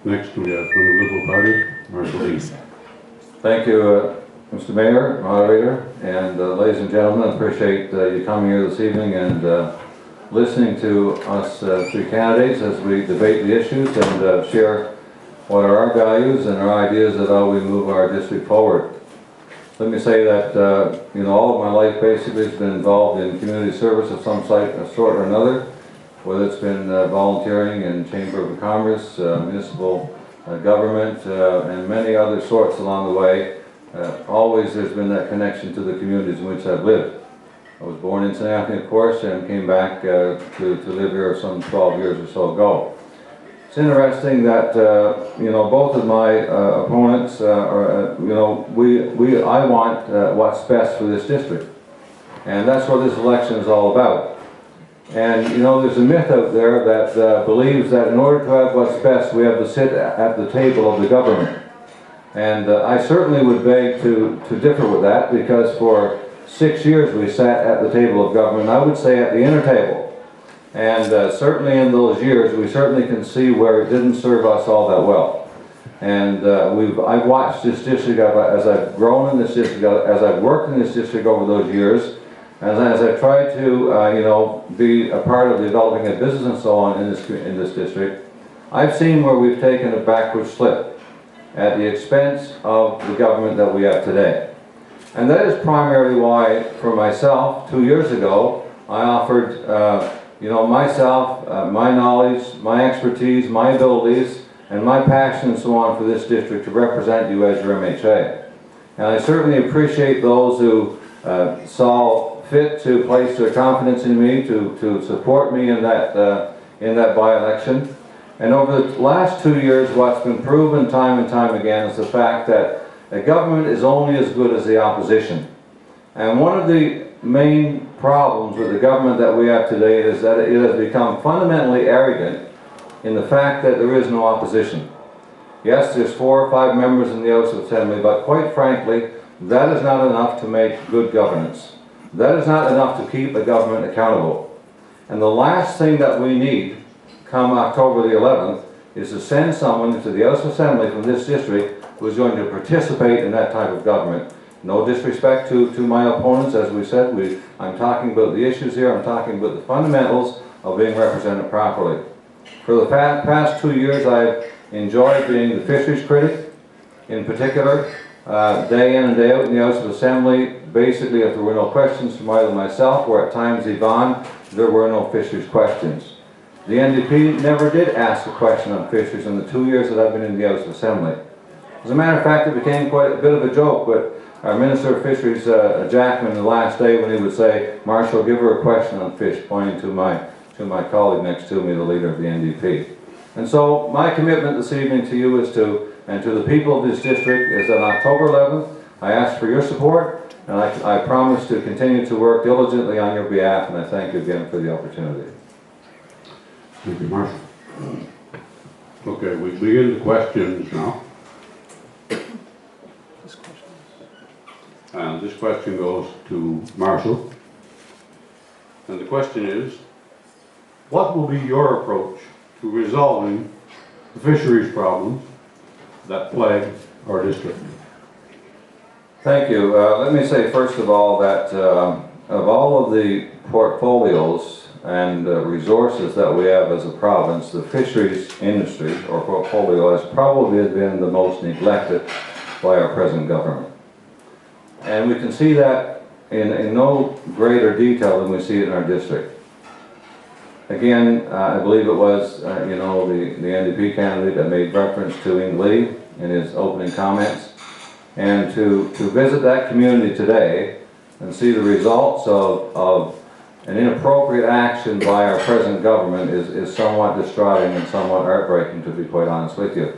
Next we have from the Liberal Party, Marshall Lee. Thank you, Mr. Mayor, moderator, and ladies and gentlemen. I appreciate you coming here this evening and listening to us three candidates as we debate the issues and share what are our values and our ideas of how we move our district forward. Let me say that all of my life basically has been involved in community service of some sort or another, whether it's been volunteering in Chamber of Commerce, municipal government, and many other sorts along the way. Always there's been that connection to the communities in which I've lived. I was born in St. Anthony, of course, and came back to live here some 12 years or so ago. It's interesting that both of my opponents I want what's best for this district, and that's what this election is all about. And there's a myth out there that believes that in order to have what's best, we have to sit at the table of the government. And I certainly would beg to differ with that, because for 6 years we sat at the table of government. I would say at the inner table. And certainly in those years, we certainly can see where it didn't serve us all that well. And I've watched this district as I've grown in this district, as I've worked in this district over those years, and as I've tried to be a part of developing a business and so on in this district. I've seen where we've taken a backward slip at the expense of the government that we have today. And that is primarily why, for myself, 2 years ago, I offered myself, my knowledge, my expertise, my abilities, and my passion and so on for this district to represent you as your MHA. And I certainly appreciate those who saw fit to place their confidence in me, to support me in that by-election. And over the last 2 years, what's been proven time and time again is the fact that a government is only as good as the opposition. And one of the main problems with the government that we have today is that it has become fundamentally arrogant in the fact that there is no opposition. Yes, there's 4 or 5 members in the House of Assembly, but quite frankly, that is not enough to make good governance. That is not enough to keep a government accountable. And the last thing that we need come October the 11th is to send someone to the House of Assembly from this district who is going to participate in that type of government. No disrespect to my opponents, as we said, I'm talking about the issues here, I'm talking about the fundamentals of being represented properly. For the past 2 years, I've enjoyed being the fisheries critic, in particular, day in and day out in the House of Assembly. Basically, if there were no questions from either myself or at times Yvonne, there were no fisheries questions. The NDP never did ask a question on fisheries in the 2 years that I've been in the House of Assembly. As a matter of fact, it became quite a bit of a joke with our Minister of Fisheries, Jackman, the last day when he would say, "Marshall, give her a question on fish," pointing to my colleague next to me, the leader of the NDP. And so my commitment this evening to you and to the people of this district is that on October 11th, I ask for your support, and I promise to continue to work diligently on your behalf, and I thank you again for the opportunity. Thank you, Marshall. Okay, we begin the questions now. And this question goes to Marshall. And the question is, what will be your approach to resolving the fisheries problems that plague our district? Thank you. Let me say first of all that of all of the portfolios and resources that we have as a province, the fisheries industry or portfolio has probably been the most neglected by our present government. And we can see that in no greater detail than we see it in our district. Again, I believe it was the NDP candidate that made reference to Ing Lee in his opening comments. And to visit that community today and see the results of an inappropriate action by our present government is somewhat distraughting and somewhat heartbreaking, to be quite honest with you.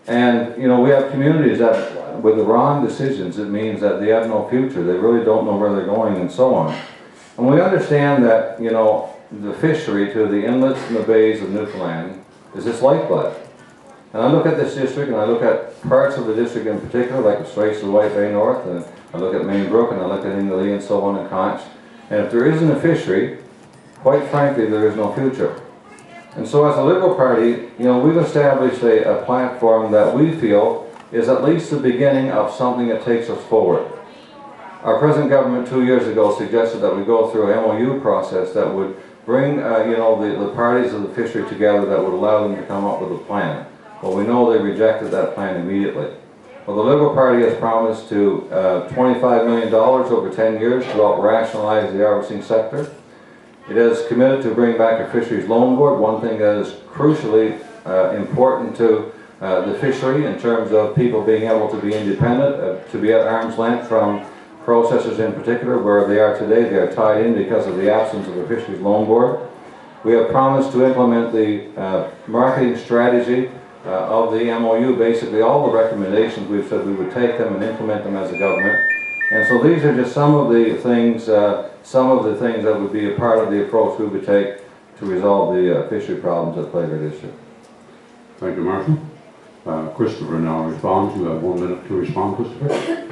And we have communities that, with the wrong decisions, it means that they have no future. They really don't know where they're going and so on. And we understand that, the fishery to the inlets and the bays of Newfoundland is its lifeblood. And I look at this district, and I look at parts of the district in particular, like the Straits-White Bay North, and I look at Main Brook, and I look at Ingley and so on, and Conch. And if there isn't a fishery, quite frankly, there is no future. And so as a Liberal Party, we've established a platform that we feel is at least the beginning of something that takes us forward. Our present government 2 years ago suggested that we go through an MOU process that would bring the parties of the fishery together, that would allow them to come up with a plan. Well, we know they rejected that plan immediately. Well, the Liberal Party has promised to $25 million over 10 years to help rationalize the harvesting sector. It is committed to bring back a fisheries loan board, one thing that is crucially important to the fishery in terms of people being able to be independent, to be at arm's length from processors in particular. Where they are today, they are tied in because of the absence of a fisheries loan board. We have promised to implement the marketing strategy of the MOU, basically all the recommendations. We've said we would take them and implement them as a government. And so these are just some of the things that would be a part of the approach we would take to resolve the fishery problems that plague our district. Thank you, Marshall. Christopher now responds. You have 1 minute to respond, Christopher.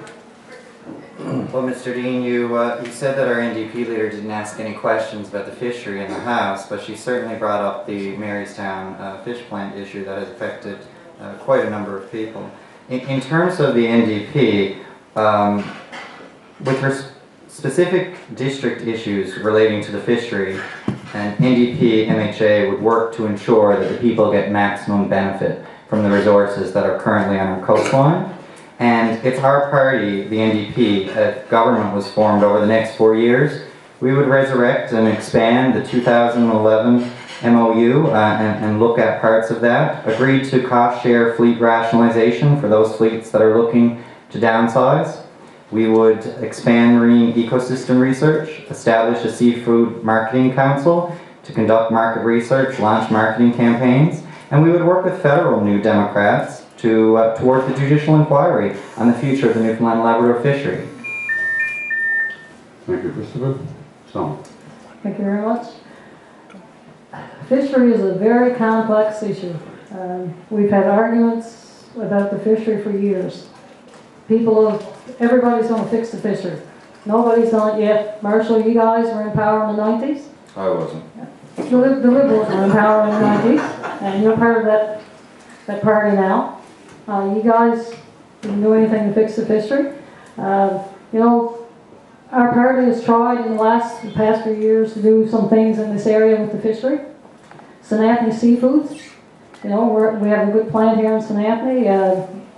Well, Mr. Dean, you said that our NDP leader didn't ask any questions about the fishery in the House, but she certainly brought up the Marystown fish plant issue that has affected quite a number of people. In terms of the NDP, with her specific district issues relating to the fishery, and NDP MHA would work to ensure that the people get maximum benefit from the resources that are currently on our coastline. And it's our party, the NDP, if government was formed over the next 4 years, we would resurrect and expand the 2011 MOU and look at parts of that. Agree to cost share fleet rationalization for those fleets that are looking to downsize. We would expand marine ecosystem research, establish a seafood marketing council to conduct market research, launch marketing campaigns, and we would work with federal New Democrats toward the judicial inquiry on the future of the Newfoundland and Labrador fishery. Thank you, Christopher. Sam. Thank you very much. Fishery is a very complex issue. We've had arguments about the fishery for years. Everybody's going to fix the fishery. Nobody's done it yet. Marshall, you guys were in power in the 90s. I wasn't. The Liberals were in power in the 90s, and you're part of that party now. You guys didn't do anything to fix the fishery. Our party has tried in the past few years to do some things in this area with the fishery. St. Anthony Seafoods, we have a good plant here in St. Anthony.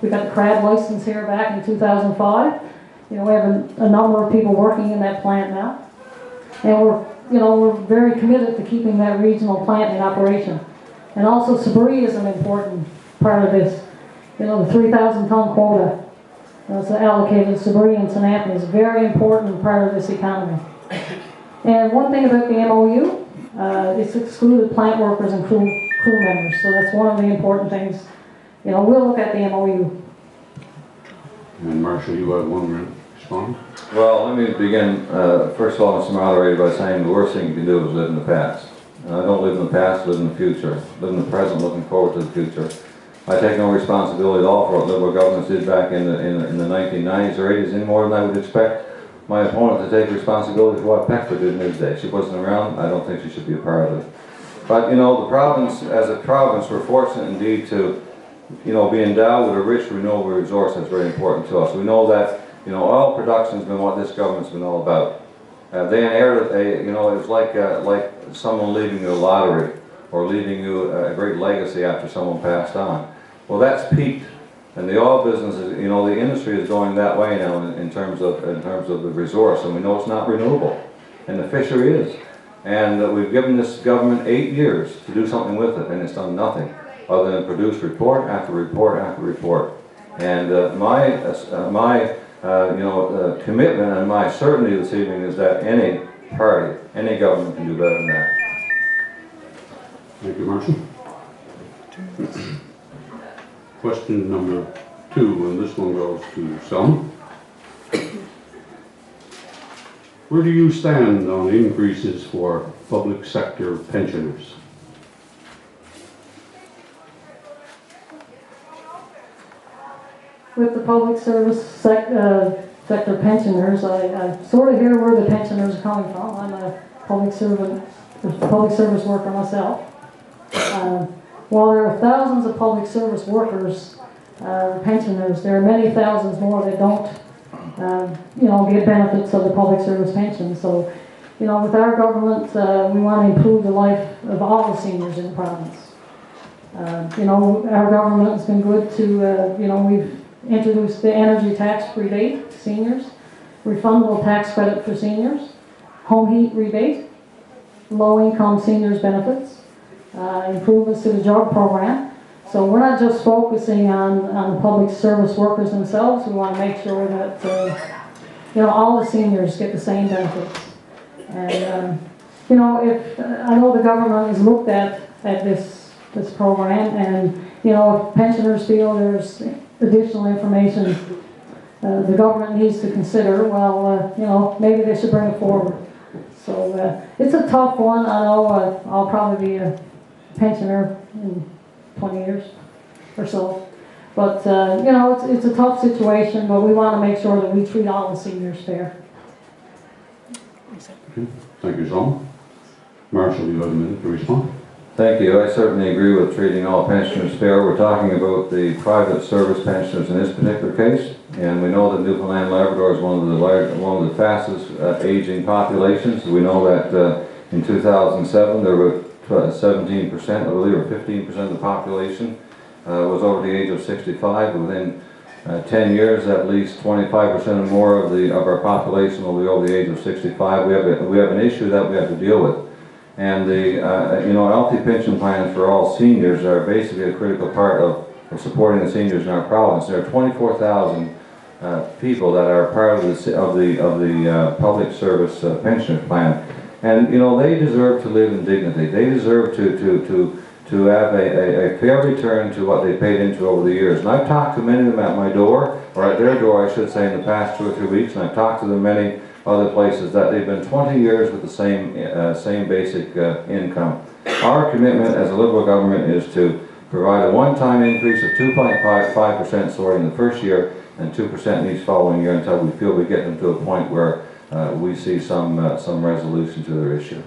We got the crab license here back in 2005. We have a number of people working in that plant now, and we're very committed to keeping that regional plant in operation. And also, Sabri is an important part of this. The 3,000-ton quota that's allocated to Sabri and St. Anthony is a very important part of this economy. And one thing about the MOU, it's excluded plant workers and crew members, so that's one of the important things. We'll look at the MOU. And Marshall, you have 1 minute to respond. Well, let me begin, first of all, Mr. Moderator, by saying the worst thing you can do is live in the past. I don't live in the past, live in the future. Live in the present, looking forward to the future. I take no responsibility at all for what Liberal governments did back in the 1990s or 80s, any more than I would expect my opponent to take responsibility for what Peckford did in his day. She wasn't around. I don't think she should be a part of it. But, the province, as a province, we're fortunate indeed to, be endowed with a rich renewable resource that's very important to us. We know that, oil production has been what this government's been all about. They inherited it was like someone leaving you a lottery or leaving you a great legacy after someone passed on. Well, that's peaked, and the oil business is, the industry is going that way now in terms of the resource, and we know it's not renewable, and the fishery is. And we've given this government 8 years to do something with it, and it's done nothing other than produce report after report after report. And my commitment and my certainty this evening is that any party, any government can do better than that. Thank you, Marshall. Question number 2, and this one goes to Selma. Where do you stand on increases for public sector pensioners? With the public service sector pensioners, I sort of hear where the pensioners are coming from. I'm a public service worker myself. While there are thousands of public service workers, pensioners, there are many thousands more that don't, get benefits of the public service pension. So, with our government, we want to improve the life of all the seniors in the province. Our government has been good to, we've introduced the energy tax rebate to seniors, refundable tax credit for seniors, home heat rebate, low-income seniors benefits, improvements to the job program. So we're not just focusing on the public service workers themselves. We want to make sure that all the seniors get the same benefits. And if I know the government has looked at this program, and if pensioners feel there's additional information the government needs to consider, well, maybe they should bring it forward. So it's a tough one. I know I'll probably be a pensioner in 20 years or so. But, it's a tough situation, but we want to make sure that we treat all the seniors fair. Okay. Thank you, Tom. Marshall, you have a minute to respond. Thank you. I certainly agree with treating all pensioners fair. We're talking about the private service pensioners in this particular case, and we know that Newfoundland Labrador is one of the fastest aging populations. We know that in 2007 there were 17%, I believe, or 15% of the population was over the age of 65. Within 10 years, at least 25% or more of our population will be over the age of 65. We have an issue that we have to deal with. And the healthy pension plans for all seniors are basically a critical part of supporting the seniors in our province. There are 24,000 people that are part of the public service pension plan, and they deserve to live in dignity. They deserve to have a fair return to what they paid into over the years. And I've talked to many of them at my door, or at their door, I should say, in the past 2 or 3 weeks, and I've talked to them many other places that they've been 20 years with the same basic income. Our commitment as a Liberal government is to provide a one-time increase of 2.5% starting the first year and 2% in each following year until we feel we get them to a point where we see some resolution to their issue.